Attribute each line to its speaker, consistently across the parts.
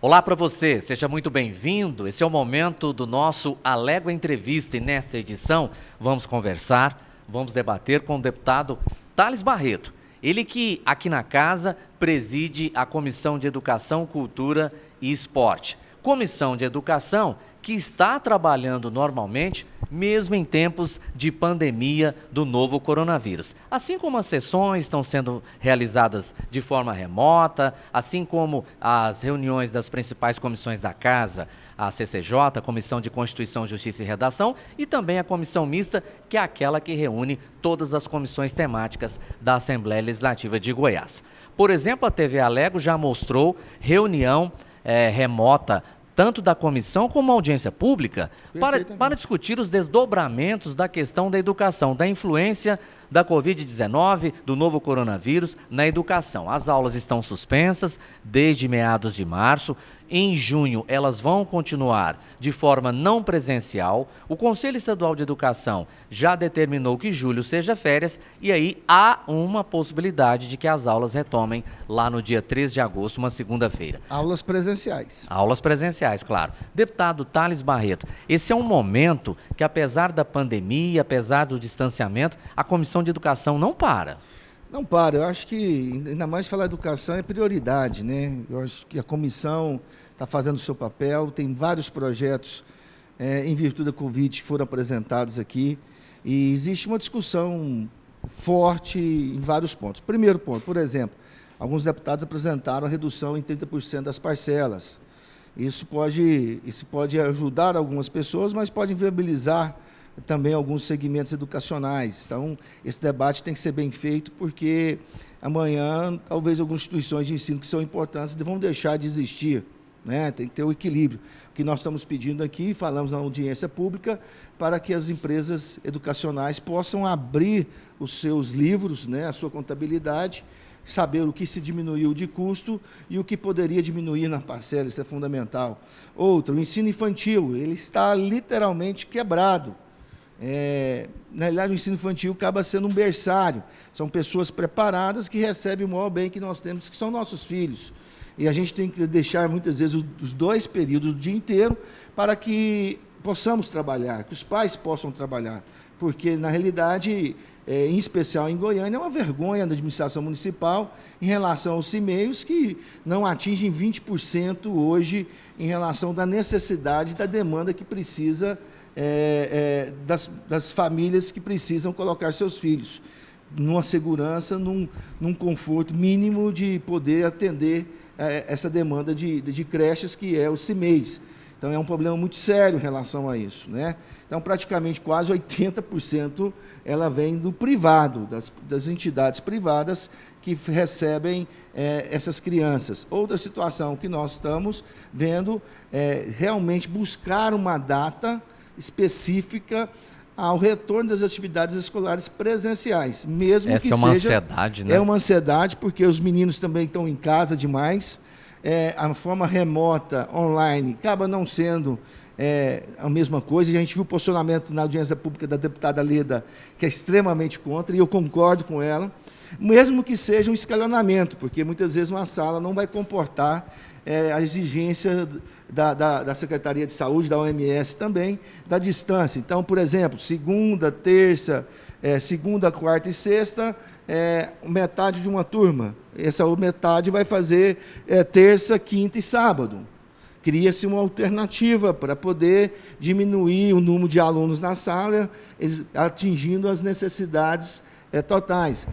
Speaker 1: Olá para você, seja muito bem-vindo. Esse é o momento do nosso Alégua Entrevista e nesta edição vamos conversar, vamos debater com o deputado Thales Barreto. Ele que aqui na casa preside a Comissão de Educação, Cultura e Esporte. Comissão de Educação que está trabalhando normalmente, mesmo em tempos de pandemia do novo coronavírus. Assim como as sessões estão sendo realizadas de forma remota, assim como as reuniões das principais comissões da Casa, a CCJ, a Comissão de Constituição, Justiça e Redação, e também a Comissão Mista, que é aquela que reúne todas as comissões temáticas da Assembleia Legislativa de Goiás. Por exemplo, a TV Alego já mostrou reunião remota tanto da comissão como a audiência pública, para discutir os desdobramentos da questão da educação, da influência da Covid-19, do novo coronavírus na educação. As aulas estão suspensas desde meados de março. Em junho, elas vão continuar de forma não presencial. O Conselho Estadual de Educação já determinou que julho seja férias e aí há uma possibilidade de que as aulas retomem lá no dia 3 de agosto, uma segunda-feira.
Speaker 2: Aulas presenciais.
Speaker 1: Aulas presenciais, claro. Deputado Thales Barreto, esse é um momento que, apesar da pandemia, apesar do distanciamento, a Comissão de Educação não para.
Speaker 2: Não para, eu acho que, ainda mais falar educação é prioridade, né? Eu acho que a comissão está fazendo o seu papel, tem vários projetos em virtude da Covid que foram apresentados aqui e existe uma discussão forte em vários pontos. Primeiro ponto, por exemplo, alguns deputados apresentaram a redução em 30% das parcelas. Isso pode ajudar algumas pessoas, mas pode inviabilizar também alguns segmentos educacionais. Então, esse debate tem que ser bem feito, porque amanhã, talvez algumas instituições de ensino que são importantes vão deixar de existir, né? Tem que ter o equilíbrio. O que nós estamos pedindo aqui, falamos na audiência pública, para que as empresas educacionais possam abrir os seus livros, né, a sua contabilidade, saber o que se diminuiu de custo e o que poderia diminuir na parcela, isso é fundamental. Outro, o ensino infantil, ele está literalmente quebrado. Na realidade, o ensino infantil acaba sendo um berçário. São pessoas preparadas que recebem o maior bem que nós temos, que são nossos filhos. E a gente tem que deixar, muitas vezes, os dois períodos do dia inteiro para que possamos trabalhar, que os pais possam trabalhar. Porque, na realidade, em especial em Goiânia, é uma vergonha da administração municipal em relação aos CMEIs, que não atingem 20% hoje em relação da necessidade, da demanda que precisa das famílias que precisam colocar seus filhos numa segurança, num conforto mínimo de poder atender essa demanda de creches, que é o CMEIs. Então, é um problema muito sério em relação a isso, né? Então, praticamente quase 80% ela vem do privado, das entidades privadas que recebem essas crianças. Outra situação que nós estamos vendo é realmente buscar uma data específica ao retorno das atividades escolares presenciais, mesmo
Speaker 1: Essa
Speaker 2: que
Speaker 1: é uma
Speaker 2: seja...
Speaker 1: ansiedade, né?
Speaker 2: É uma ansiedade, porque os meninos também estão em casa demais. A forma remota, online, acaba não sendo a mesma coisa. A gente viu o posicionamento na audiência pública da deputada Leda, que é extremamente contra, e eu concordo com ela, mesmo que seja um escalonamento, porque muitas vezes uma sala não vai comportar a exigência da Secretaria de Saúde, da OMS também, da distância. Então, por exemplo, segunda, terça, segunda, quarta e sexta, metade de uma turma. Essa metade vai fazer terça, quinta e sábado. Cria-se uma alternativa para poder diminuir o número de alunos na sala, atingindo as necessidades totais.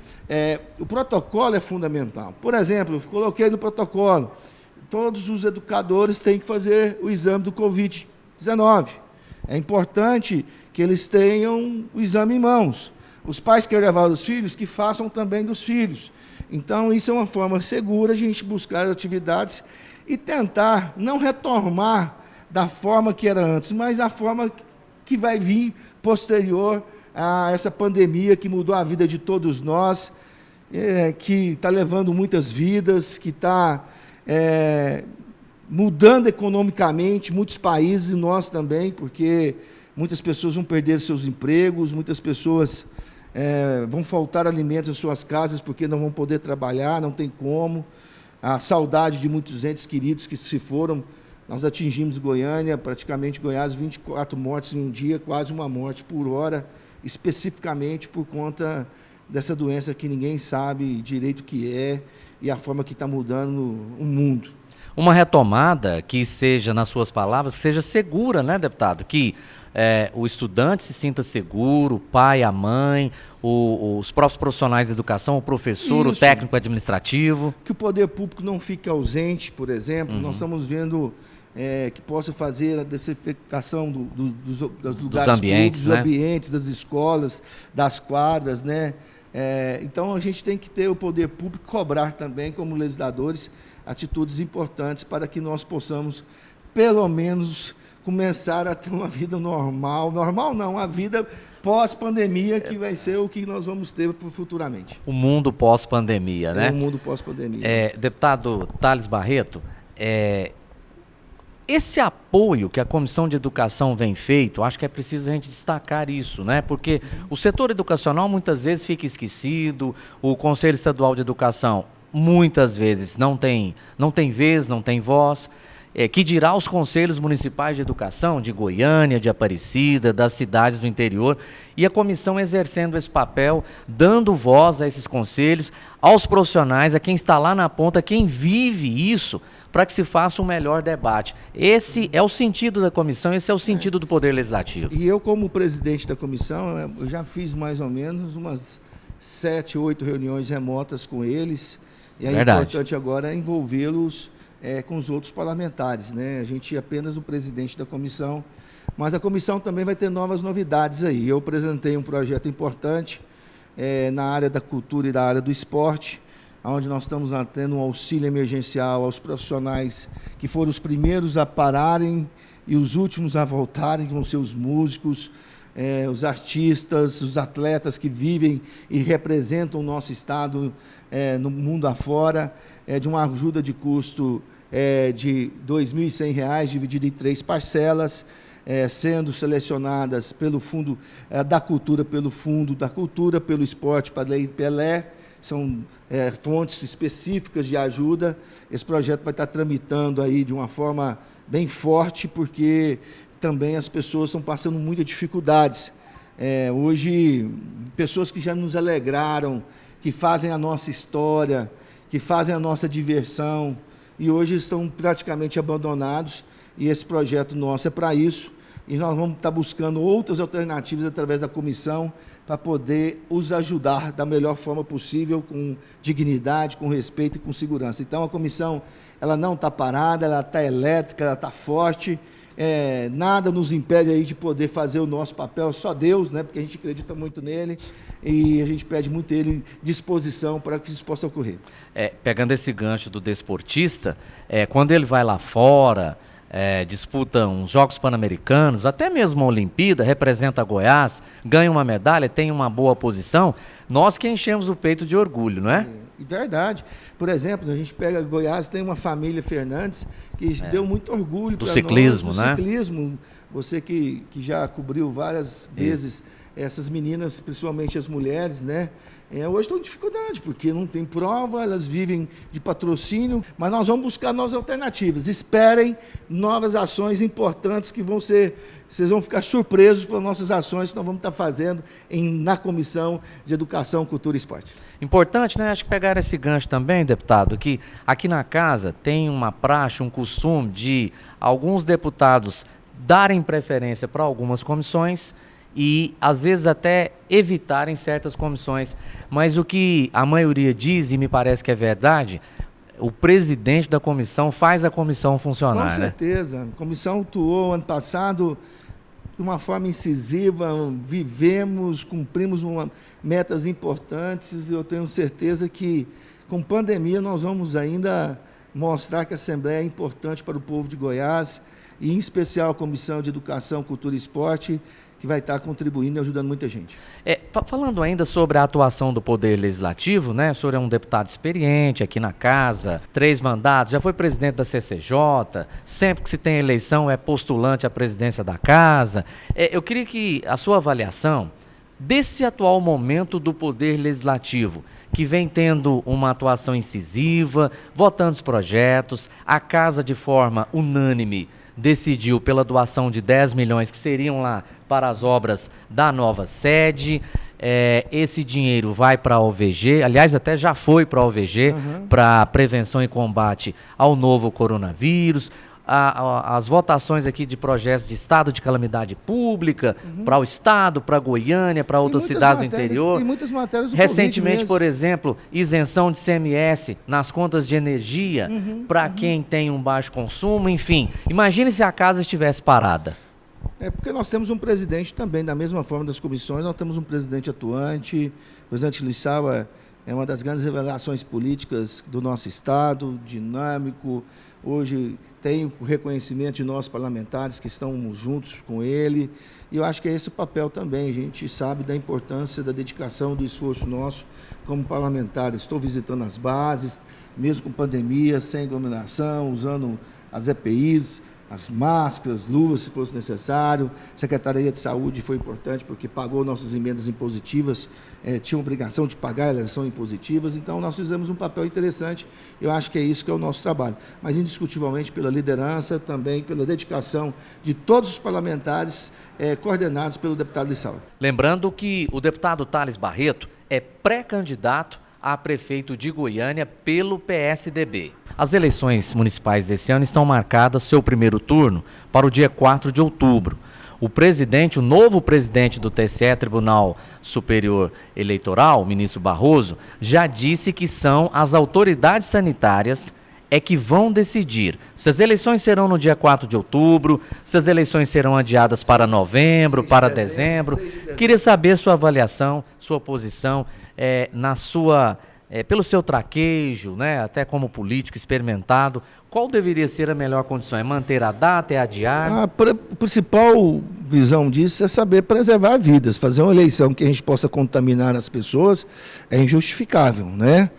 Speaker 2: O protocolo é fundamental. Por exemplo, eu coloquei no protocolo, todos os educadores têm que fazer o exame do Covid-19. É importante que eles tenham o exame em mãos. Os pais que querem levar os filhos, que façam também dos filhos. Então, isso é uma forma segura de a gente buscar atividades e tentar não retomar da forma que era antes, mas da forma que vai vir posterior a essa pandemia que mudou a vida de todos nós, que está levando muitas vidas, que está mudando economicamente muitos países, e nós também, porque muitas pessoas vão perder seus empregos, muitas pessoas vão faltar alimentos em suas casas porque não vão poder trabalhar, não tem como. a saudade de muitos entes queridos que se foram. Nós atingimos Goiânia, praticamente Goiás, 24 mortes em um dia, quase uma morte por hora, especificamente por conta dessa doença que ninguém sabe direito o que é e a forma que está mudando o mundo.
Speaker 1: Uma retomada que seja, nas suas palavras, que seja segura, né, deputado? Que o estudante se sinta seguro, o pai, a mãe, os próprios profissionais de educação, o professor, o técnico administrativo.
Speaker 2: Que o poder público não fique ausente, por exemplo. Nós estamos vendo que possa fazer a desinfectação dos lugares
Speaker 1: ambientes,
Speaker 2: públicos, dos ambientes, das escolas, das quadras, né? Então, a gente tem que ter o poder público cobrar também, como legisladores, atitudes importantes para que nós possamos, pelo menos, começar a ter uma vida normal. Normal não, a vida pós-pandemia, que vai ser o que nós vamos ter futuramente.
Speaker 1: O mundo pós-pandemia, né?
Speaker 2: O mundo pós-pandemia.
Speaker 1: Deputado Thales Barreto, esse apoio que a Comissão de Educação vem feito, acho que é preciso a gente destacar isso, né? Porque o setor educacional muitas vezes fica esquecido, o Conselho Estadual de Educação muitas vezes não tem vez, não tem voz, que dirá os conselhos municipais de educação de Goiânia, de Aparecida, das cidades do interior, e a comissão exercendo esse papel, dando voz a esses conselhos, aos profissionais, a quem está lá na ponta, quem vive isso, para que se faça um melhor debate. Esse é o sentido da comissão, esse é o sentido do Poder Legislativo.
Speaker 2: E eu, como presidente da comissão, eu já fiz mais ou menos umas 7, 8 reuniões remotas com eles, e é importante agora envolvê-los com os outros parlamentares, né? A gente é apenas o presidente da comissão, mas a comissão também vai ter novas novidades aí. Eu apresentei um projeto importante na área da cultura e da área do esporte, onde nós estamos tendo um auxílio emergencial aos profissionais que foram os primeiros a pararem e os últimos a voltarem, que vão ser os músicos, os artistas, os atletas que vivem e representam o nosso estado no mundo afora, de uma ajuda de custo de R$ 2.100, dividido em 3 parcelas, sendo selecionadas pelo Fundo da Cultura, pelo Esporte, para a Lei Pelé. São fontes específicas de ajuda. Esse projeto vai estar tramitando aí de uma forma bem forte, porque também as pessoas estão passando muitas dificuldades. Hoje, pessoas que já nos alegraram, que fazem a nossa história, que fazem a nossa diversão, e hoje estão praticamente abandonados, e esse projeto nosso é para isso, e nós vamos estar buscando outras alternativas através da comissão para poder os ajudar da melhor forma possível, com dignidade, com respeito e com segurança. Então, a comissão ela não está parada, ela está elétrica, ela está forte, nada nos impede aí de poder fazer o nosso papel, só Deus, né? Porque a gente acredita muito nele e a gente pede muito ele disposição para que isso possa ocorrer.
Speaker 1: Pegando esse gancho do desportista, quando ele vai lá fora, disputa uns Jogos Pan-Americanos, até mesmo a Olimpíada, representa Goiás, ganha uma medalha, tem uma boa posição, nós que enchemos o peito de orgulho, não é?
Speaker 2: Verdade. Por exemplo, a gente pega Goiás, tem uma família Fernandes que deu muito orgulho para nós. Do
Speaker 1: ciclismo, né?
Speaker 2: Ciclismo. Você que já cobriu várias vezes essas meninas, principalmente as mulheres, né? Hoje estão em dificuldade, porque não tem prova, elas vivem de patrocínio, mas nós vamos buscar novas alternativas. Esperem novas ações importantes que vocês vão ficar surpresos pelas nossas ações que nós vamos estar fazendo na Comissão de Educação, Cultura e Esporte.
Speaker 1: Importante, né? Acho que pegar esse gancho também, deputado, que aqui na casa tem uma praxe, um costume de alguns deputados darem preferência para algumas comissões e, às vezes, até evitarem certas comissões. Mas o que a maioria diz, e me parece que é verdade, o presidente da comissão faz a comissão funcionar,
Speaker 2: Com certeza.
Speaker 1: Né?
Speaker 2: A comissão atuou ano passado de uma forma incisiva, cumprimos metas importantes, e eu tenho certeza que, com pandemia, nós vamos ainda mostrar que a Assembleia é importante para o povo de Goiás, e, em especial, a Comissão de Educação, Cultura e Esporte, que vai estar contribuindo e ajudando muita gente.
Speaker 1: Falando ainda sobre a atuação do Poder Legislativo, né? O senhor é um deputado experiente aqui na casa, 3 mandatos, já foi presidente da CCJ, sempre que se tem eleição é postulante à presidência da casa. Eu queria que a sua avaliação desse atual momento do Poder Legislativo, que vem tendo uma atuação incisiva, votando os projetos, a Casa, de forma unânime, decidiu pela doação de 10 milhões que seriam lá para as obras da nova sede. Esse dinheiro vai para a OVG, aliás, até já foi para a OVG, para prevenção e combate ao novo coronavírus. As votações aqui de projetos de estado de calamidade pública, para o estado, para Goiânia, para outras cidades do interior.
Speaker 2: Tem muitas matérias do
Speaker 1: Recentemente, por exemplo, isenção de CMS nas contas de energia para quem tem um baixo consumo, enfim. Imagine se a casa estivesse parada.
Speaker 2: Porque nós temos um presidente também, da mesma forma das comissões, nós temos um presidente atuante. O presidente Luiz Salva é uma das grandes revelações políticas do nosso estado, dinâmico. Hoje tem o reconhecimento de nós parlamentares que estão juntos com ele, e eu acho que é esse o papel também. A gente sabe da importância da dedicação, do esforço nosso como parlamentares. Estou visitando as bases, mesmo com pandemia, sem aglomeração, usando as EPIs, as máscaras, luvas, se fosse necessário. A Secretaria de Saúde foi importante porque pagou nossas emendas impositivas, tinha obrigação de pagar, elas são impositivas, então nós fizemos um papel interessante. Eu acho que é isso que é o nosso trabalho. Mas, indiscutivelmente, pela liderança, também pela dedicação de todos os parlamentares coordenados pelo deputado Luiz Salva.
Speaker 1: Lembrando que o deputado Thales Barreto é pré-candidato a prefeito de Goiânia pelo PSDB. As eleições municipais desse ano estão marcadas, seu primeiro turno, para o dia 4 de outubro. O novo presidente do TSE, Tribunal Superior Eleitoral, o ministro Barroso, já disse que são as autoridades sanitárias que vão decidir se as eleições serão no dia 4 de outubro, se as eleições serão adiadas para novembro, para dezembro. Queria saber sua avaliação, sua posição pelo seu traquejo, né, até como político experimentado. Qual deveria ser a melhor condição? É manter a data, é adiar?
Speaker 2: A principal visão disso é saber preservar vidas. Fazer uma eleição que a gente possa contaminar as pessoas é injustificável, né?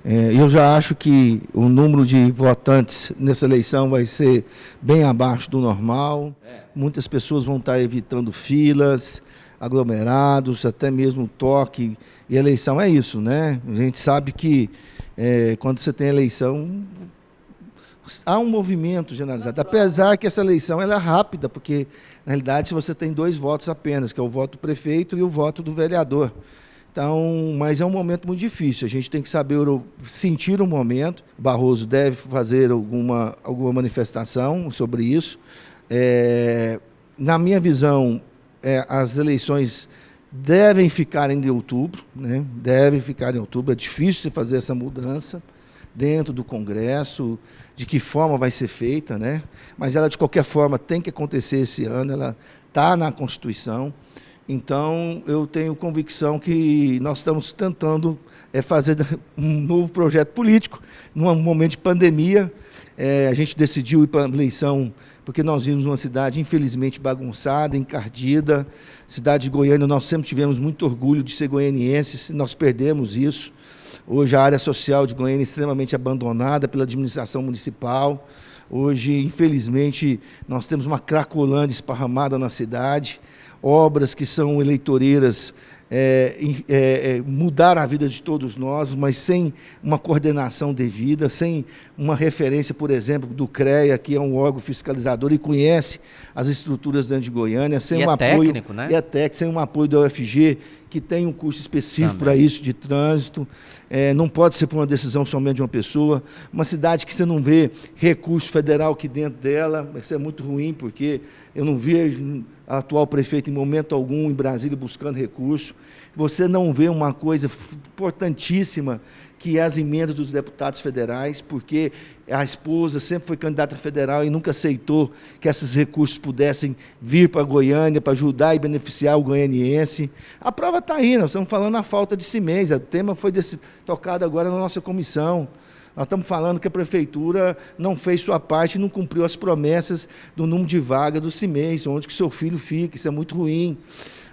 Speaker 2: Eu já acho que o número de votantes nessa eleição vai ser bem abaixo do normal. Muitas pessoas vão estar evitando filas, aglomerados, até mesmo toque. E eleição é isso, né? A gente sabe que quando você tem eleição, há um movimento generalizado. Apesar que essa eleição ela é rápida, porque, na realidade, você tem 2 votos apenas, que é o voto do prefeito e o voto do vereador. Então, mas é um momento muito difícil, a gente tem que saber sentir o momento. O Barroso deve fazer alguma manifestação sobre isso. Na minha visão, as eleições devem ficar em outubro, né? Devem ficar em outubro. É difícil fazer essa mudança dentro do Congresso, de que forma vai ser feita, né? Mas ela, de qualquer forma, tem que acontecer esse ano, ela está na Constituição. Então, eu tenho convicção que nós estamos tentando fazer um novo projeto político, num momento de pandemia. A gente decidiu ir para a eleição porque nós vimos uma cidade, infelizmente, bagunçada, encardida. Cidade de Goiânia, nós sempre tivemos muito orgulho de ser goianienses, nós perdemos isso. Hoje, a área social de Goiânia é extremamente abandonada pela administração municipal. Hoje, infelizmente, nós temos uma cracolândia esparramada na cidade. Obras que são eleitoreiras mudaram a vida de todos nós, mas sem uma coordenação devida, sem uma referência, por exemplo, do CREA, que é um órgão fiscalizador e conhece as estruturas dentro de Goiânia, sem
Speaker 1: técnico, né?
Speaker 2: E é técnico, sem um apoio da UFG, que tem um curso específico para isso, de trânsito. Não pode ser por uma decisão somente de uma pessoa. Uma cidade que você não vê recurso federal aqui dentro dela, isso é muito ruim, porque eu não vejo a atual prefeita em momento algum em Brasília buscando recurso. Você não vê uma coisa importantíssima, que é as emendas dos deputados federais, porque a esposa sempre foi candidata federal e nunca aceitou que esses recursos pudessem vir para Goiânia, para ajudar e beneficiar o goianiense. A prova está aí, nós estamos falando da falta de CIMEIs, o tema foi tocado agora na nossa comissão. Nós estamos falando que a prefeitura não fez sua parte e não cumpriu as promessas do número de vagas do CIMEIs, onde que seu filho fica, isso é muito ruim.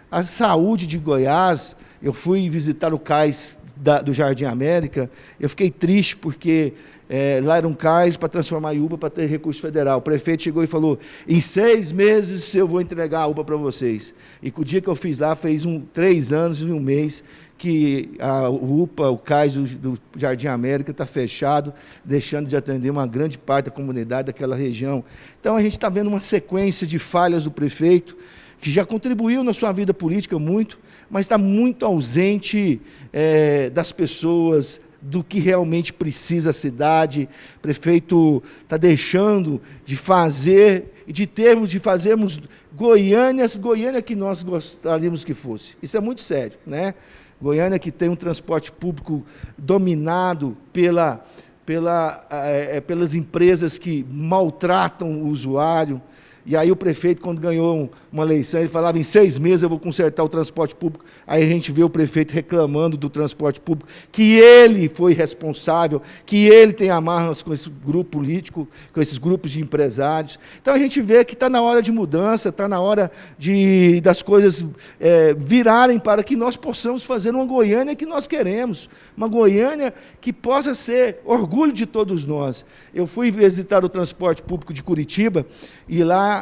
Speaker 2: A saúde de Goiás, eu fui visitar o cais do Jardim América, eu fiquei triste porque lá era um cais para transformar em UPA para ter recurso federal. O prefeito chegou e falou, em 6 meses eu vou entregar a UPA para vocês. E com o dia que eu fiz lá, fez 3 anos e 1 mês que a UPA, o cais do Jardim América está fechado, deixando de atender uma grande parte da comunidade daquela região. Então a gente está vendo uma sequência de falhas do prefeito, que já contribuiu na sua vida política muito, mas está muito ausente das pessoas, do que realmente precisa a cidade. O prefeito está deixando de fazer, de fazermos Goiânia que nós gostaríamos que fosse. Isso é muito sério, né? Goiânia que tem um transporte público dominado pelas empresas que maltratam o usuário. E aí o prefeito, quando ganhou uma eleição, ele falava, em 6 meses eu vou consertar o transporte público. Aí a gente vê o prefeito reclamando do transporte público, que ele foi responsável, que ele tem amarras com esse grupo político, com esses grupos de empresários. Então a gente vê que está na hora de mudança, está na hora das coisas virarem para que nós possamos fazer uma Goiânia que nós queremos, uma Goiânia que possa ser orgulho de todos nós. Eu fui visitar o transporte público de Curitiba, e lá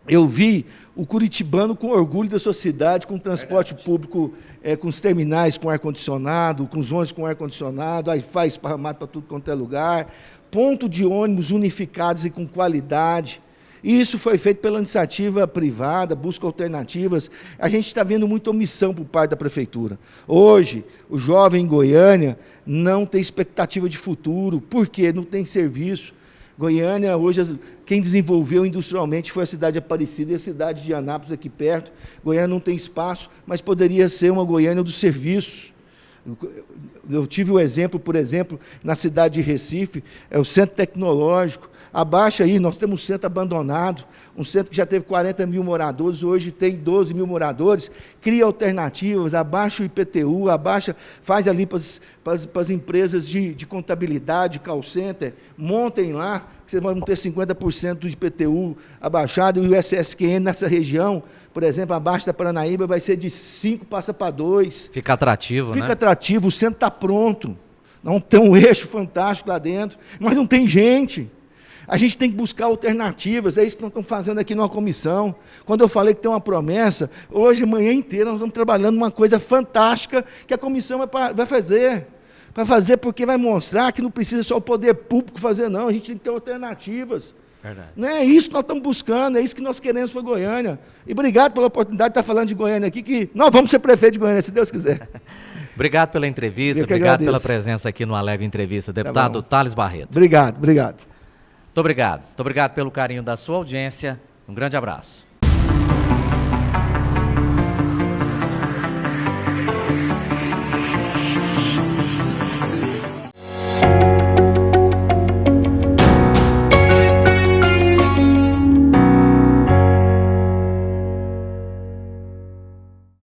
Speaker 2: eu vi o curitibano com orgulho da sua cidade, com o transporte público, com os terminais com ar-condicionado, com os ônibus com ar-condicionado, Wi-Fi esparramado para tudo quanto é lugar, ponto de ônibus unificados e com qualidade. E isso foi feito pela iniciativa privada, busca alternativas. A gente está vendo muita omissão por parte da prefeitura. Hoje, o jovem em Goiânia não tem expectativa de futuro, porque não tem serviço. Goiânia, hoje, quem desenvolveu industrialmente foi a cidade de Aparecida e a cidade de Anápolis, aqui perto. Goiânia não tem espaço, mas poderia ser uma Goiânia dos serviços. Eu tive o exemplo, por exemplo, na cidade de Recife, é o Centro Tecnológico. Abaixo aí, nós temos um centro abandonado, um centro que já teve 40 mil moradores, hoje tem 12 mil moradores, cria alternativas, abaixa o IPTU, faz ali para as empresas de contabilidade, call center, montem lá, que vocês vão ter 50% do IPTU abaixado, e o SSQN nessa região, por exemplo, abaixo da Paranaíba, vai ser de 5, passa para 2.
Speaker 1: Fica atrativo, né?
Speaker 2: Fica atrativo, o centro está pronto, não tem um eixo fantástico lá dentro, mas não tem gente. A gente tem que buscar alternativas, é isso que nós estamos fazendo aqui numa comissão. Quando eu falei que tem uma promessa, hoje, a manhã inteira, nós estamos trabalhando uma coisa fantástica que a comissão vai fazer. Vai fazer porque vai mostrar que não precisa só o poder público fazer, não. A gente tem que ter alternativas.
Speaker 1: Verdade.
Speaker 2: Não é isso que nós estamos buscando, é isso que nós queremos para Goiânia. E obrigado pela oportunidade de estar falando de Goiânia aqui, que nós vamos ser prefeito de Goiânia, se Deus quiser.
Speaker 1: Obrigado pela entrevista, obrigado pela presença aqui no Alegre Entrevista, deputado Thales Barreto.
Speaker 2: Obrigado.
Speaker 1: Muito obrigado pelo carinho da sua audiência. Um grande abraço.